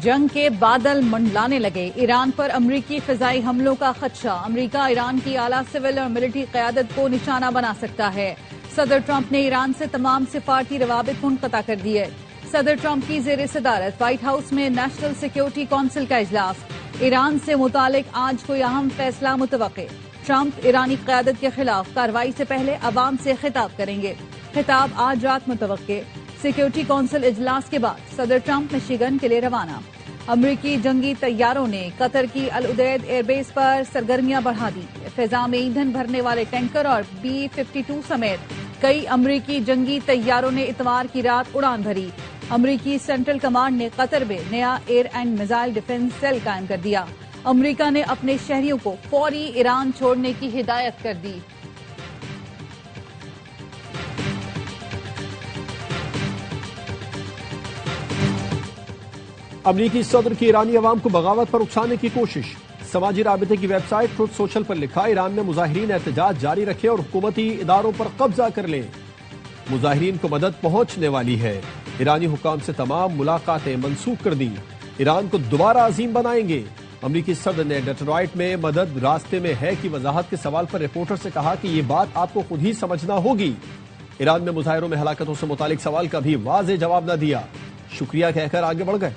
جنگ کے بادل منڈلانے لگے، ایران پر امریکی فضائی حملوں کا خدشہ، امریکہ ایران کی اعلیٰ سول اور ملٹری قیادت کو نشانہ بنا سکتا ہے۔ صدر ٹرمپ نے ایران سے تمام سفارتی روابط منقطع کر دیے۔ صدر ٹرمپ کی زیر صدارت وائٹ ہاؤس میں نیشنل سیکیورٹی کونسل کا اجلاس، ایران سے متعلق آج کوئی اہم فیصلہ متوقع۔ ٹرمپ ایرانی قیادت کے خلاف کارروائی سے پہلے عوام سے خطاب کریں گے، خطاب آج رات متوقع۔ سیکیورٹی کونسل اجلاس کے بعد صدر ٹرمپ مشیگن کے لیے روانہ۔ امریکی جنگی طیاروں نے قطر کی العدید ایئر بیس پر سرگرمیاں بڑھا دی، فضا میں ایندھن بھرنے والے ٹینکر اور B-52 سمیت کئی امریکی جنگی طیاروں نے اتوار کی رات اڑان بھری۔ امریکی سینٹرل کمانڈ نے قطر میں نیا air and missile defence cell قائم کر دیا۔ امریکہ نے اپنے شہریوں کو فوری ایران چھوڑنے کی ہدایت کر دی۔ امریکی صدر کی ایرانی عوام کو بغاوت پر اکسانے کی کوشش، سماجی رابطے کی ویب سائٹ ٹروتھ سوشل پر لکھا، ایران میں مظاہرین احتجاج جاری رکھیں اور حکومتی اداروں پر قبضہ کر لیں، مظاہرین کو مدد پہنچنے والی ہے، ایرانی حکام سے تمام ملاقاتیں منسوخ کر دیں، ایران کو دوبارہ عظیم بنائیں گے۔ امریکی صدر نے ڈیٹرائٹ میں مدد راستے میں ہے کی وضاحت کے سوال پر رپورٹر سے کہا کہ یہ بات آپ کو خود ہی سمجھنا ہوگی۔ ایران میں مظاہروں میں ہلاکتوں سے متعلق سوال کا بھی واضح جواب نہ دیا، شکریہ کہہ کر آگے بڑھ گئے۔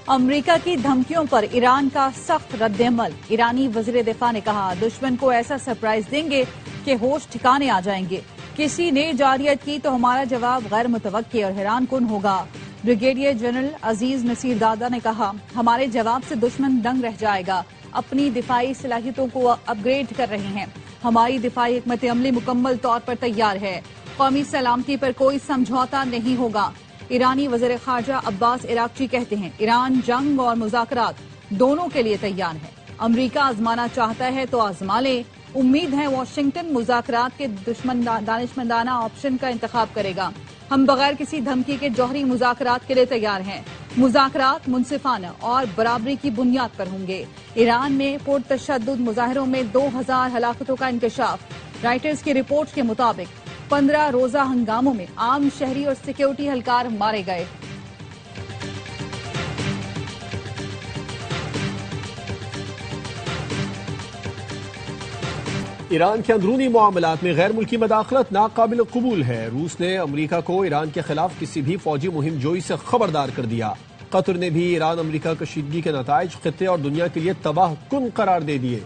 امریکہ کی دھمکیوں پر ایران کا سخت رد عمل، ایرانی وزیر دفاع نے کہا دشمن کو ایسا سرپرائز دیں گے کہ ہوش ٹھکانے آ جائیں گے، کسی نے جارحیت کی تو ہمارا جواب غیر متوقع اور حیران کن ہوگا۔ بریگیڈیئر جنرل عزیز نصیر دادا نے کہا ہمارے جواب سے دشمن دنگ رہ جائے گا، اپنی دفاعی صلاحیتوں کو اپ گریڈ کر رہے ہیں، ہماری دفاعی حکمت عملی مکمل طور پر تیار ہے، قومی سلامتی پر کوئی سمجھوتا نہیں ہوگا۔ ایرانی وزیر خارجہ عباس عراقچی کہتے ہیں ایران جنگ اور مذاکرات دونوں کے لیے تیار ہے، امریکہ آزمانا چاہتا ہے تو آزما لے، امید ہے واشنگٹن مذاکرات کے دانشمندانہ آپشن کا انتخاب کرے گا، ہم بغیر کسی دھمکی کے جوہری مذاکرات کے لیے تیار ہیں، مذاکرات منصفانہ اور برابری کی بنیاد پر ہوں گے۔ ایران میں پرتشدد مظاہروں میں 2000 ہلاکتوں کا انکشاف، رائٹرز کی رپورٹ کے مطابق 15 روزہ ہنگاموں میں عام شہری اور سیکیورٹی اہلکار مارے گئے۔ ایران کے اندرونی معاملات میں غیر ملکی مداخلت ناقابل قبول ہے، روس نے امریکہ کو ایران کے خلاف کسی بھی فوجی مہم جوئی سے خبردار کر دیا، قطر نے بھی ایران امریکہ کشیدگی کے نتائج خطے اور دنیا کے لیے تباہ کن قرار دے دیے۔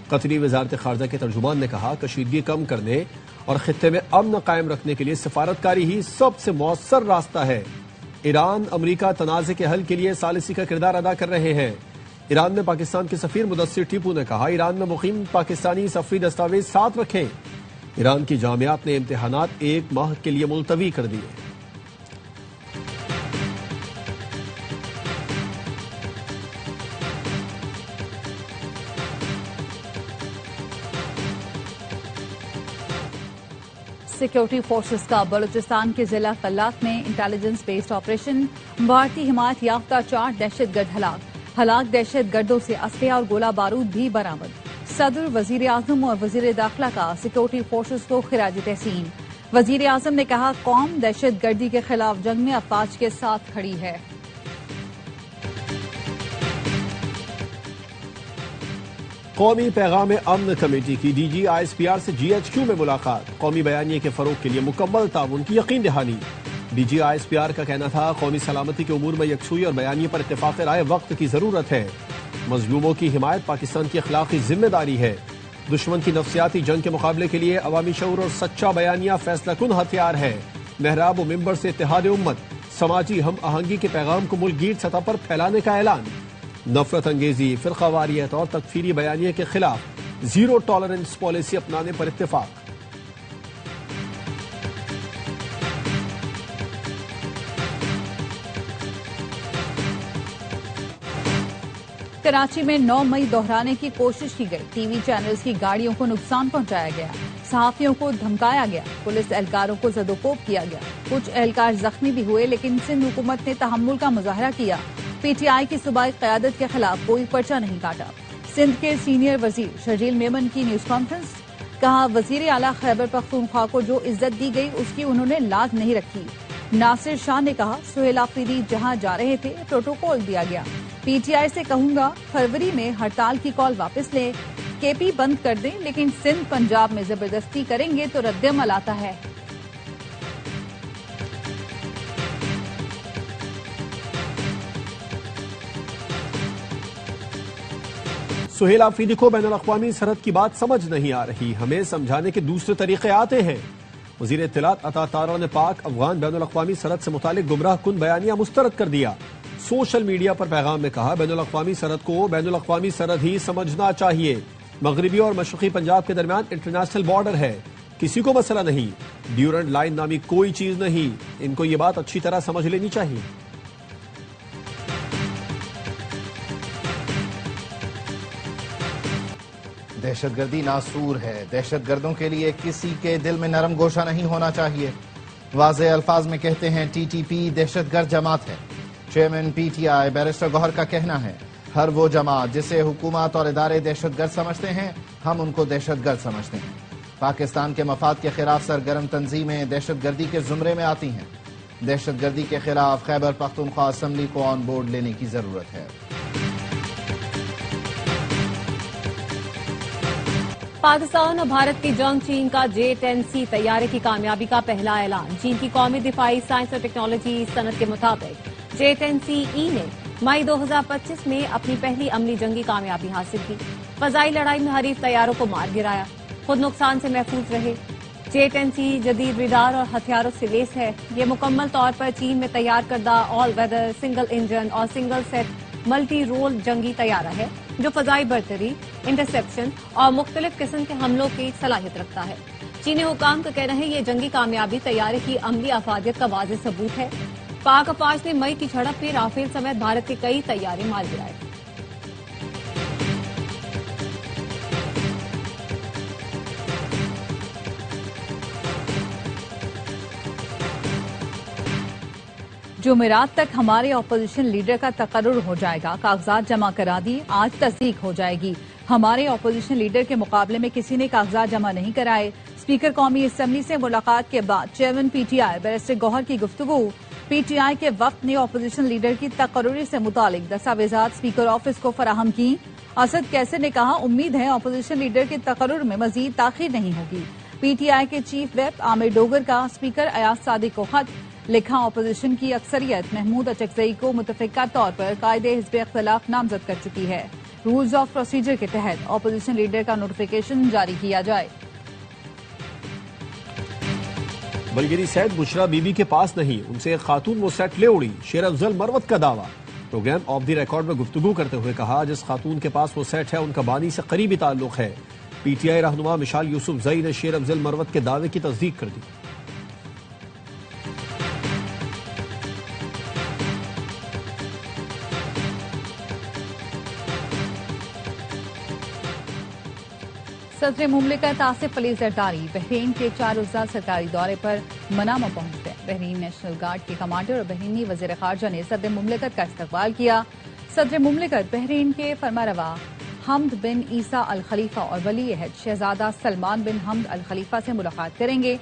قطری وزارت خارجہ کے ترجمان نے کہا کشیدگی کم کرنے اور خطے میں امن قائم رکھنے کے لیے سفارتکاری ہی سب سے مؤثر راستہ ہے، ایران امریکہ تنازع کے حل کے لیے ثالثی کا کردار ادا کر رہے ہیں۔ ایران میں پاکستان کے سفیر مدثر ٹیپو نے کہا ایران میں مقیم پاکستانی سفری دستاویز ساتھ رکھیں، ایران کی جامعات نے امتحانات 1 ماہ کے لیے ملتوی کر دیے۔ سیکیورٹی فورسز کا بلوچستان کے ضلع قلات میں انٹیلیجنس بیسڈ آپریشن، بھارتی حمایت یافتہ 4 دہشت گرد ہلاک دہشت گردوں سے اسلحہ اور گولہ بارود بھی برآمد۔ صدر، وزیر اعظم اور وزیر داخلہ کا سیکیورٹی فورسز کو خراج تحسین۔ وزیر اعظم نے کہا قوم دہشت گردی کے خلاف جنگ میں افواج کے ساتھ کھڑی ہے۔ قومی پیغام امن کمیٹی کی DG/ISPR سے GHQ میں ملاقات، قومی بیانیے کے فروغ کے لیے مکمل تعاون کی یقین دہانی۔ DG/ISPR کا کہنا تھا قومی سلامتی کے امور میں یکسوئی اور بیانیے پر اتفاق رائے وقت کی ضرورت ہے، مظلوموں کی حمایت پاکستان کی اخلاقی ذمہ داری ہے، دشمن کی نفسیاتی جنگ کے مقابلے کے لیے عوامی شعور اور سچا بیانیہ فیصلہ کن ہتھیار ہے، محراب و ممبر سے اتحاد امت، سماجی ہم آہنگی کے پیغام کو ملک گیر سطح پر پھیلانے کا اعلان، نفرت انگیزی، فرقہ واریت اور تکفیری بیانیے کے خلاف زیرو ٹالرنس پالیسی اپنانے پر اتفاق۔ کراچی میں 9 مئی دہرانے کی کوشش کی گئی، ٹی وی چینلز کی گاڑیوں کو نقصان پہنچایا گیا، صحافیوں کو دھمکایا گیا، پولیس اہلکاروں کو زد و کوب کیا گیا، کچھ اہلکار زخمی بھی ہوئے لیکن سندھ حکومت نے تحمل کا مظاہرہ کیا، پی ٹی آئی کی صوبائی قیادت کے خلاف کوئی پرچہ نہیں کاٹا۔ سندھ کے سینئر وزیر شرجیل میمن کی نیوز کانفرنس، کہا وزیر اعلیٰ خیبر پختونخوا کو جو عزت دی گئی اس کی انہوں نے لاج نہیں رکھی۔ ناصر شاہ نے کہا سہیل آفریدی جہاں جا رہے تھے پروٹوکول دیا گیا، پی ٹی آئی سے کہوں گا فروری میں ہڑتال کی کال واپس لیں، کے پی بند کر دیں، لیکن سندھ پنجاب میں زبردستی کریں گے تو رد عمل آتا ہے۔ سہیل آفریدی کو بین الاقوامی سرحد کی بات سمجھ نہیں آ رہی، ہمیں سمجھانے کے دوسرے طریقے آتے ہیں۔ وزیر اطلاعات عطا طاہرہ نے پاک افغان بین الاقوامی سرحد سے متعلق گمراہ کن بیانیہ مسترد کر دیا۔ سوشل میڈیا پر پیغام میں کہا بین الاقوامی سرحد کو بین الاقوامی سرحد ہی سمجھنا چاہیے، مغربی اور مشرقی پنجاب کے درمیان انٹرنیشنل بارڈر ہے، کسی کو مسئلہ نہیں، ڈیورنٹ لائن نامی کوئی چیز نہیں، ان کو یہ بات اچھی طرح سمجھ لینی چاہیے۔ دہشت گردی ناسور ہے، دہشت گردوں کے لیے کسی کے دل میں نرم گوشہ نہیں ہونا چاہیے۔ واضح الفاظ میں کہتے ہیں ٹی ٹی پی دہشت گرد جماعت ہے۔ Chairman P T I barrister Gohar کا کہنا ہے ہر وہ جماعت جسے حکومت اور ادارے دہشت گرد سمجھتے ہیں، ہم ان کو دہشت گرد سمجھتے ہیں۔ پاکستان کے مفاد کے خلاف سرگرم تنظیمیں دہشت گردی کے زمرے میں آتی ہیں۔ دہشت گردی کے خلاف خیبر پختونخوا اسمبلی کو آن بورڈ لینے کی ضرورت ہے۔ پاکستان اور بھارت کی جنگ، چین کا J-10C طیارے کی کامیابی کا پہلا اعلان۔ چین کی قومی دفاعی سائنس اور ٹیکنالوجی صنعت کے مطابق J-10C نے مئی 2025 میں اپنی پہلی عملی جنگی کامیابی حاصل کی، فضائی لڑائی میں حریف طیاروں کو مار گرایا، خود نقصان سے محفوظ رہے۔ J-10C جدید ریڈار اور ہتھیاروں سے لیس ہے۔ یہ مکمل طور پر چین میں تیار کردہ آل ویدر سنگل انجن اور سنگل سیٹ ملٹی رول جنگی طیارہ ہے جو فضائی برتری، انٹرسیپشن اور مختلف قسم کے حملوں کی صلاحیت رکھتا ہے۔ چینی حکام کا کہنا ہے یہ جنگی کامیابی طیارے کی عملی افادیت کا واضح ثبوت ہے۔ پاک افواج نے مئی کی جھڑپ میں رافیل سمیت بھارت کے کئی طیارے مار گرائے۔ جمعرات تک ہمارے اپوزیشن لیڈر کا تقرر ہو جائے گا، کاغذات جمع کرا دیے، آج تصدیق ہو جائے گی۔ ہمارے اپوزیشن لیڈر کے مقابلے میں کسی نے کاغذات جمع نہیں کرائے۔ اسپیکر قومی اسمبلی سے ملاقات کے بعد chairman P T I barrister Gohar کی گفتگو۔ پی ٹی آئی کے وفد نے اپوزیشن لیڈر کی تقرری سے متعلق دستاویزات اسپیکر آفس کو فراہم کی۔ اسد کیسر نے کہا امید ہے اپوزیشن لیڈر کے تقرر میں مزید تاخیر نہیں ہوگی۔ پی ٹی آئی کے چیف ویپ عامر ڈوگر کا اسپیکر ایاز صادق کو خط لکھا، اپوزیشن کی اکثریت محمود اچکزئی کو متفقہ طور پر قائد حزب اختلاف نامزد کر چکی ہے۔ رولز آف پروسیجر کے تحت اپوزیشن لیڈر کا نوٹیفیکیشن جاری کیا جائے۔ بلگیری سیٹ بشرا بی بی کے پاس نہیں، ان سے ایک خاتون وہ سیٹ لے اڑی، شیر افضل مروت کا دعویٰ۔ پروگرام آف دی ریکارڈ میں گفتگو کرتے ہوئے کہا جس خاتون کے پاس وہ سیٹ ہے ان کا بانی سے قریبی تعلق ہے۔ پی ٹی آئی رہنما مشال یوسف زئی نے شیر افضل مروت کے دعوے کی تصدیق کر دی۔ صدر مملکت آصف علی زرداری بحرین کے 4 روزہ سرکاری دورے پر منامہ پہنچ گئے۔ بحرین نیشنل گارڈ کے کمانڈر اور بحرینی وزیر خارجہ نے صدر مملکت کا استقبال کیا۔ صدر مملکت بحرین کے فرمانروا حمد بن عیسیٰ الخلیفہ اور ولی عہد شہزادہ سلمان بن حمد الخلیفہ سے ملاقات کریں گے۔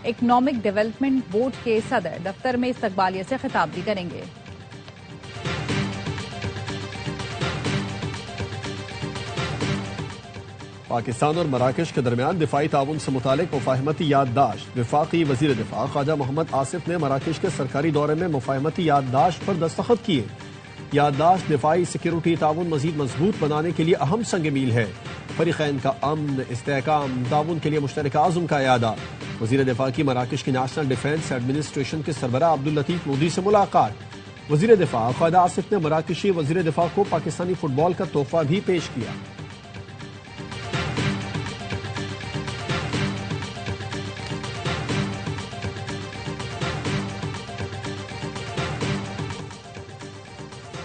اکنامک ڈیولپمنٹ بورڈ کے صدر دفتر میں استقبالیہ سے خطاب بھی کریں گے۔ پاکستان اور مراکش کے درمیان دفاعی تعاون سے متعلق مفاہمتی یادداشت۔ وفاقی وزیر دفاع خواجہ محمد آصف نے مراکش کے سرکاری دورے میں مفاہمتی یادداشت پر دستخط کیے۔ یادداشت دفاعی سیکیورٹی تعاون مزید مضبوط بنانے کے لیے اہم سنگ میل ہے۔ فریقین کا امن، استحکام، تعاون کے لیے مشترکہ عزم کا اعادہ۔ وزیر دفاع کی مراکش کی نیشنل ڈیفنس ایڈمنسٹریشن کے سربراہ عبداللطیف مودی سے ملاقات۔ وزیر دفاع خواجہ آصف نے مراکشی وزیر دفاع کو پاکستانی فٹ بال کا تحفہ بھی پیش کیا۔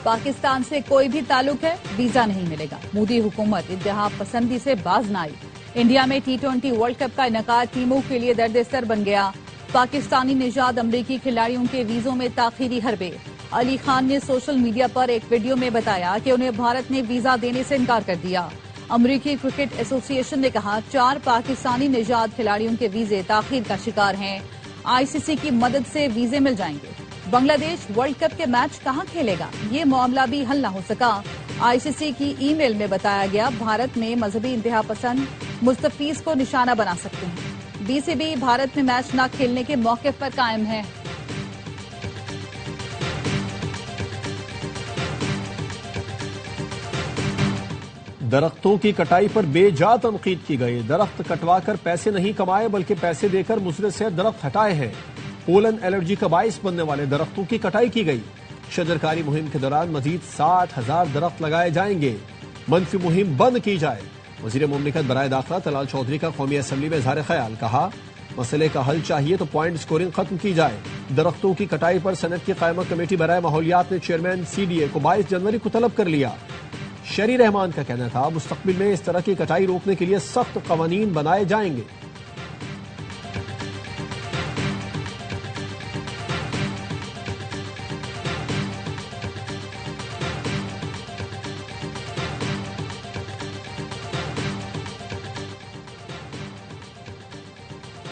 پاکستان سے کوئی بھی تعلق ہے، ویزا نہیں ملے گا۔ مودی حکومت انتہا پسندی سے باز نہ آئی۔ انڈیا میں T20 ورلڈ کپ کا انعقاد ٹیموں کے لیے درد سر بن گیا۔ پاکستانی نژاد امریکی کھلاڑیوں کے ویزوں میں تاخیری حربے۔ علی خان نے سوشل میڈیا پر ایک ویڈیو میں بتایا کہ انہیں بھارت نے ویزا دینے سے انکار کر دیا۔ امریکی کرکٹ ایسوسی ایشن نے کہا 4 پاکستانی نژاد کھلاڑیوں کے ویزے تاخیر کا شکار ہیں، آئی سی سی کی مدد سے ویزے مل جائیں گے۔ بنگلہ دیش ورلڈ کپ کے میچ کہاں کھیلے گا، یہ معاملہ بھی حل نہ ہو سکا۔ آئی سی سی کی ای میل میں بتایا گیا بھارت میں مذہبی انتہا پسند مستفیض کو نشانہ بنا سکتے ہیں۔ بی سی بی بھارت میں میچ نہ کھیلنے کے موقف پر قائم ہے۔ درختوں کی کٹائی پر بے جا تنقید کی گئی۔ درخت کٹوا کر پیسے نہیں کمائے بلکہ پیسے دے کر مضر سے درخت ہٹائے ہیں۔ پولن الرجی کا باعث بننے والے درختوں کی کٹائی کی گئی۔ شجرکاری مہم کے دوران مزید 60,000 درخت لگائے جائیں گے۔ منفی مہم بند کی جائے۔ وزیر مملکت برائے داخلہ طلال چودھری کا قومی اسمبلی میں اظہار خیال، کہا مسئلے کا حل چاہیے تو پوائنٹ سکورنگ ختم کی جائے۔ درختوں کی کٹائی پر سینٹ کی قائمہ کمیٹی برائے ماحولیات نے چیئرمین سی ڈی اے کو 22 جنوری کو طلب کر لیا۔ شری رحمان کا کہنا تھا مستقبل میں اس طرح کی کٹائی روکنے کے لیے سخت قوانین بنائے جائیں گے۔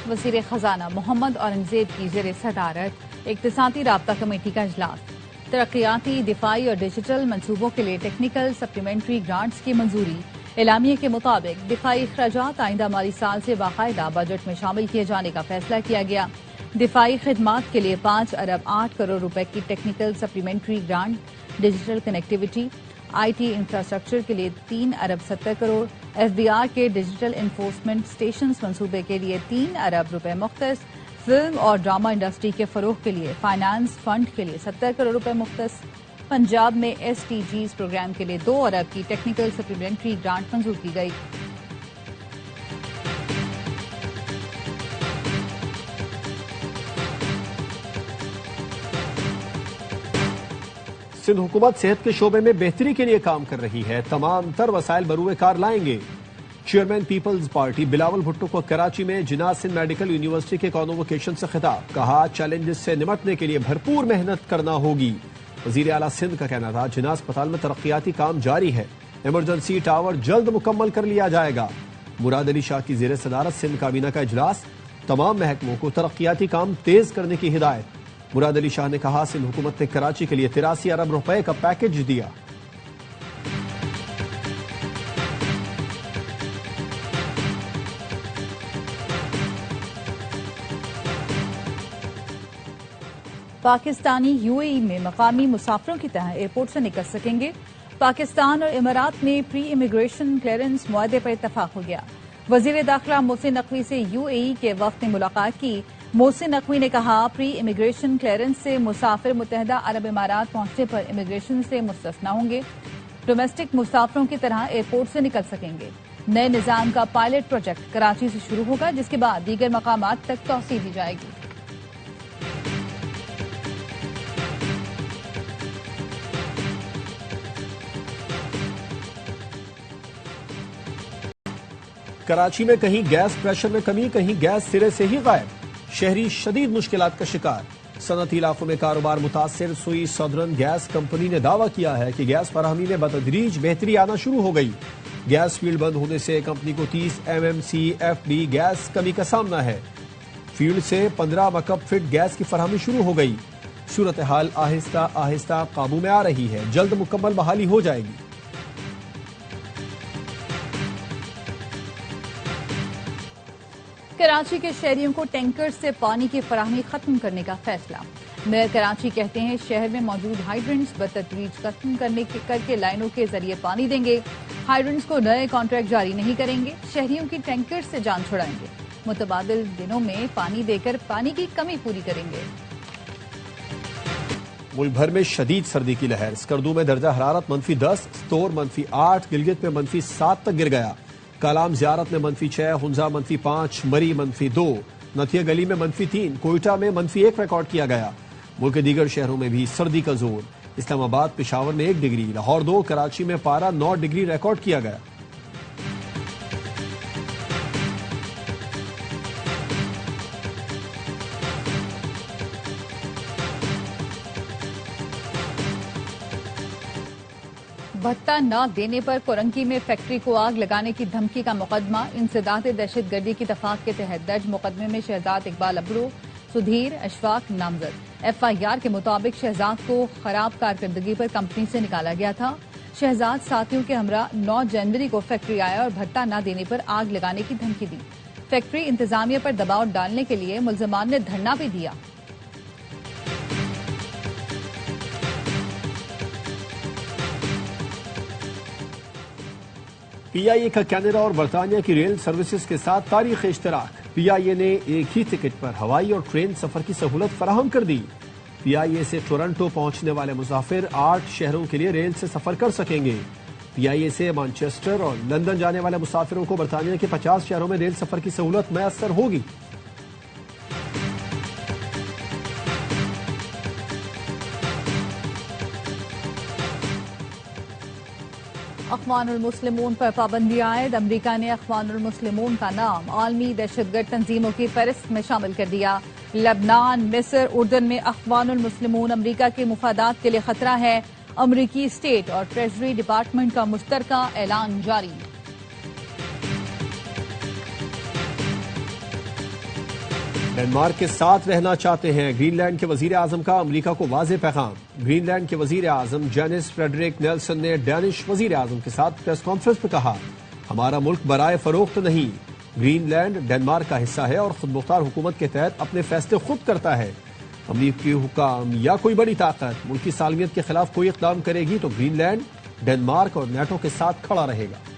وزیر خزانہ محمد اورنگزیب کی زیر صدارت اقتصادی رابطہ کمیٹی کا اجلاس۔ ترقیاتی، دفاعی اور ڈیجیٹل منصوبوں کے لیے ٹیکنیکل سپلیمنٹری گرانٹس کی منظوری۔ اعلامیے کے مطابق دفاعی اخراجات آئندہ مالی سال سے باقاعدہ بجٹ میں شامل کیے جانے کا فیصلہ کیا گیا۔ دفاعی خدمات کے لیے 5 ارب 8 کروڑ روپے کی technical supplementary grant, digital connectivity, I T infrastructure کے لیے 3 ارب 70 کروڑ، ایف بی آر کے ڈیجیٹل انفورسمنٹ اسٹیشنز منصوبے کے لیے 3 ارب روپے مختص، فلم اور ڈرامہ انڈسٹری کے فروغ کے لیے فائنانس فنڈ کے لیے 70 کروڑ روپے مختص۔ پنجاب میں ایس ٹی جیز پروگرام کے لیے 2 ارب کی ٹیکنیکل سپلیمنٹری گرانٹ منظور کی گئی۔ سندھ حکومت صحت کے شعبے میں بہتری کے لیے کام کر رہی ہے، تمام تر وسائل بروئے کار لائیں گے۔ چیئرمین پیپلز پارٹی بلاول بھٹو کو کراچی میں جناح سندھ میڈیکل یونیورسٹی کے کانووکیشن سے خطاب، کہا چیلنجز سے نمٹنے کے لیے بھرپور محنت کرنا ہوگی۔ وزیر اعلیٰ سندھ کا کہنا تھا جناح اسپتال میں ترقیاتی کام جاری ہے، ایمرجنسی ٹاور جلد مکمل کر لیا جائے گا۔ مراد علی شاہ کی زیر صدارت سندھ کابینہ کا اجلاس، تمام محکموں کو ترقیاتی کام تیز کرنے کی ہدایت۔ مراد علی شاہ نے کہا سندھ حکومت نے کراچی کے لیے 83 ارب روپے کا پیکج دیا۔ پاکستانی یو اے ای میں مقامی مسافروں کی طرح ایئرپورٹ سے نکل سکیں گے۔ پاکستان اور امارات میں پری امیگریشن کلیئرنس معاہدے پر اتفاق ہو گیا۔ وزیر داخلہ محسن نقوی سے یو اے ای کے وفد نے ملاقات کی۔ محسن نقوی نے کہا پری امیگریشن کلیئرنس سے مسافر متحدہ عرب امارات پہنچنے پر امیگریشن سے مستثنی ہوں گے، ڈومیسٹک مسافروں کی طرح ایئرپورٹ سے نکل سکیں گے۔ نئے نظام کا پائلٹ پروجیکٹ کراچی سے شروع ہوگا، جس کے بعد دیگر مقامات تک توسیع دی جائے گی۔ کراچی میں کہیں گیس پریشر میں کمی، کہیں گیس سرے سے ہی غائب، شہری شدید مشکلات کا شکار۔ صنعتی علاقوں میں کاروبار متاثر، سوئی سدرن گیس کمپنی نے دعویٰ کیا ہے کہ گیس فراہمی میں بتدریج بہتری آنا شروع ہو گئی۔ گیس فیلڈ بند ہونے سے کمپنی کو 30 MMCFD گیس کمی کا سامنا ہے۔ فیلڈ سے 15 مکب فٹ گیس کی فراہمی شروع ہو گئی۔ صورتحال آہستہ آہستہ قابو میں آ رہی ہے، جلد مکمل بحالی ہو جائے گی۔ کراچی کے شہریوں کو ٹینکر سے پانی کی فراہمی ختم کرنے کا فیصلہ۔ میئر کراچی کہتے ہیں شہر میں موجود ہائیڈرنٹس بتدریج ختم کر کے لائنوں کے ذریعے پانی دیں گے۔ ہائیڈرنٹس کو نئے کانٹریکٹ جاری نہیں کریں گے، شہریوں کی ٹینکر سے جان چھڑائیں گے، متبادل دنوں میں پانی دے کر پانی کی کمی پوری کریں گے۔ ملک بھر میں شدید سردی کی لہر، اسکردو میں درجہ حرارت -10، ستور -8، گلگت میں -7 تک گر گیا۔ کالام زیارت میں -6، ہنزا -5، مری -2، نتھیا گلی میں -3، کوئٹہ میں -1 ریکارڈ کیا گیا۔ ملک کے دیگر شہروں میں بھی سردی کا زور، اسلام آباد پشاور میں 1 ڈگری، لاہور 2، کراچی میں پارہ 9 ڈگری ریکارڈ کیا گیا۔ بھتہ نہ دینے پر کورنکی میں فیکٹری کو آگ لگانے کی دھمکی کا مقدمہ انسداد دہشت گردی کی دفعات کے تحت درج مقدمے میں شہزاد اقبال ابرو سدھیر اشفاق نامزد ایف آئی آر کے مطابق شہزاد کو خراب کارکردگی پر کمپنی سے نکالا گیا تھا. شہزاد ساتھیوں کے ہمراہ 9 جنوری کو فیکٹری آیا اور بھتہ نہ دینے پر آگ لگانے کی دھمکی دی. فیکٹری انتظامیہ پر دباؤ ڈالنے کے لیے ملزمان نے دھرنا بھی دیا. پی آئی اے کا کینیڈا اور برطانیہ کی ریل سروسز کے ساتھ تاریخی اشتراک. پی آئی اے نے ایک ہی ٹکٹ پر ہوائی اور ٹرین سفر کی سہولت فراہم کر دی. پی آئی اے سے ٹورنٹو پہنچنے والے مسافر 8 شہروں کے لیے ریل سے سفر کر سکیں گے. پی آئی اے سے مانچسٹر اور لندن جانے والے مسافروں کو برطانیہ کے 50 شہروں میں ریل سفر کی سہولت میسر ہوگی. اخوان المسلمون پر پابندی عائد. امریکہ نے اخوان المسلمون کا نام عالمی دہشت گرد تنظیموں کی فہرست میں شامل کر دیا. لبنان، مصر، اردن میں اخوان المسلمون امریکہ کے مفادات کے لیے خطرہ ہے. امریکی اسٹیٹ اور ٹریجری ڈپارٹمنٹ کا مشترکہ اعلان جاری. ڈنمارک کے ساتھ رہنا چاہتے ہیں گرین لینڈ کے وزیر اعظم کا امریکہ کو واضح پیغام. گرین لینڈ کے وزیر اعظم جینس فریڈرک نیلسن نے ڈینش وزیر اعظم کے ساتھ پریس کانفرنس میں کہا ہمارا ملک برائے فروخت نہیں. گرین لینڈ ڈنمارک کا حصہ ہے اور خود مختار حکومت کے تحت اپنے فیصلے خود کرتا ہے. امریکی حکام یا کوئی بڑی طاقت ملکی سالمیت کے خلاف کوئی اقدام کرے گی تو گرین لینڈ ڈنمارک اور نیٹو کے ساتھ کھڑا رہے گا.